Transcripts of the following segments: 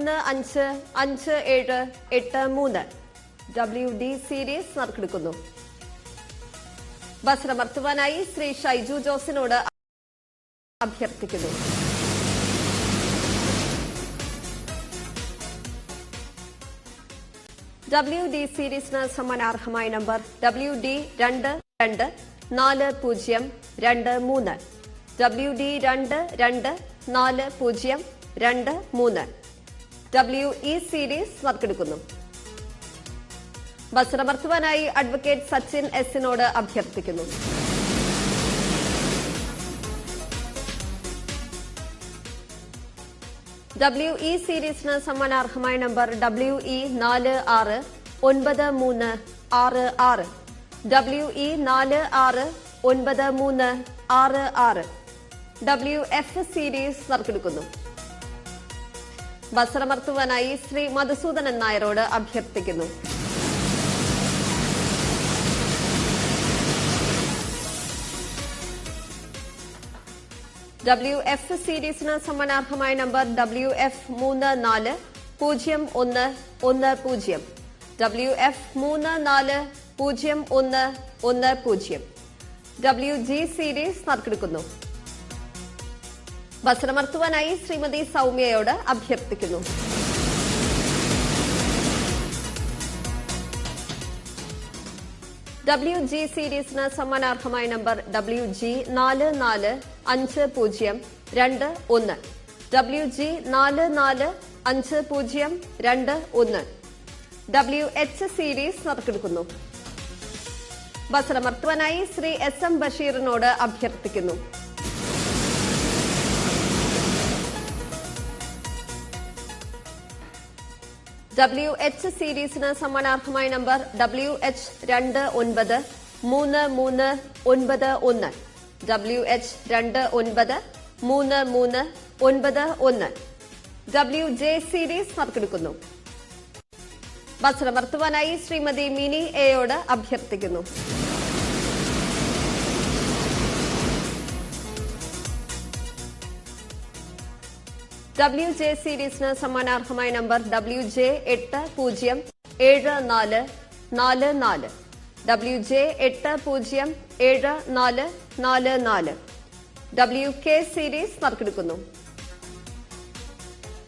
3-5-5-7-8-3 WD series നറുക്കെടുക്കുന്നു. ബസ്രമർത്തുവാനായി ശ്രീ ഷൈജു ജോസിനോട് അഭ്യർത്ഥിക്കുന്നു. WD സീരീസിന് സമ്മാനാർഹമായ number WD 224023 WD 224023 WE series നറുക്കെടുക്കുന്നു. ബസ്രമർത്തുവാനായി അഡ്വക്കേറ്റ് സച്ചിൻ എസിനോട് അഭ്യർത്ഥിക്കുന്നു. WE സീരീസിന് സമ്മാനാർഹമായ number WE 469366 WE 469366 WF series നറുക്കെടുക്കുന്നു. ബസ്രമർത്തുവാനായി ശ്രീ മധുസൂദനൻ നായരോട് അഭ്യർത്ഥിക്കുന്നു. WF സീരീസിന് സമ്മാനാർഹമായ number WF 340110 WF 340110 WG series നറുക്കെടുക്കുന്നു. ബസ്രമർത്തുവാനായി ശ്രീമതി സൌമ്യയോട് അഭ്യർത്ഥിക്കുന്നു. WG സീരീസിന് സമ്മാനാർഹമായ number WG 445021 WG 445021 WH series നറുക്കെടുക്കുന്നു. ബസ്രമർത്തുവാനായി ശ്രീ SM ബഷീറിനോട് അഭ്യർത്ഥിക്കുന്നു. WH സീരീസിന് സമ്മാനാർഹമായ number WH 293391 WH 293391 WJ series നറുക്കെടുക്കുന്നു. ബസ്രമർത്തുവാനായി ശ്രീമതി മിനി എയോട് അഭ്യർത്ഥിക്കുന്നു. WJ സീരീസിന് സമ്മാനാർഹമായ number WJ 807444 WJ 807444 WK series നറുക്കെടുക്കുന്നു.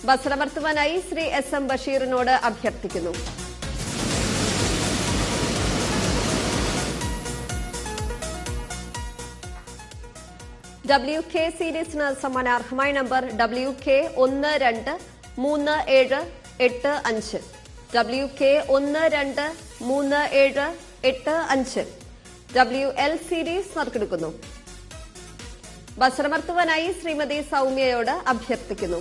ബസ്രമർത്തുവാനായി ശ്രീ SM ബഷീറിനോട് അഭ്യർത്ഥിക്കുന്നു. WK സീരീസിന് സമ്മാനാർഹമായ number WK 123785 WK 123785 WL series നറുക്കെടുക്കുന്നു. ബസ്രമർത്തുവാനായി ശ്രീമതി സൌമ്യയോട് അഭ്യർത്ഥിക്കുന്നു.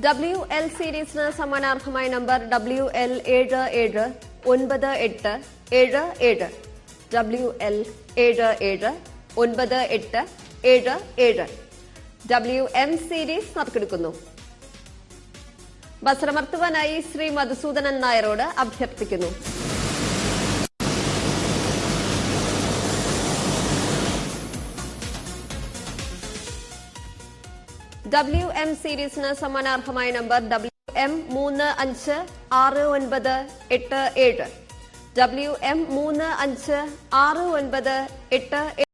WL സീരീസിന് സമ്മാനാർഹമായ number WL 779877 WL 779877 WM series നറുക്കെടുക്കുന്നു. ബസ്രമർത്തുവാനായി ശ്രീ മധുസൂദനൻ നായരോട് അഭ്യർത്ഥിക്കുന്നു. WM സീരീസിന് സമ്മാനാർഹമായ നമ്പർ WM 356987 WM 356987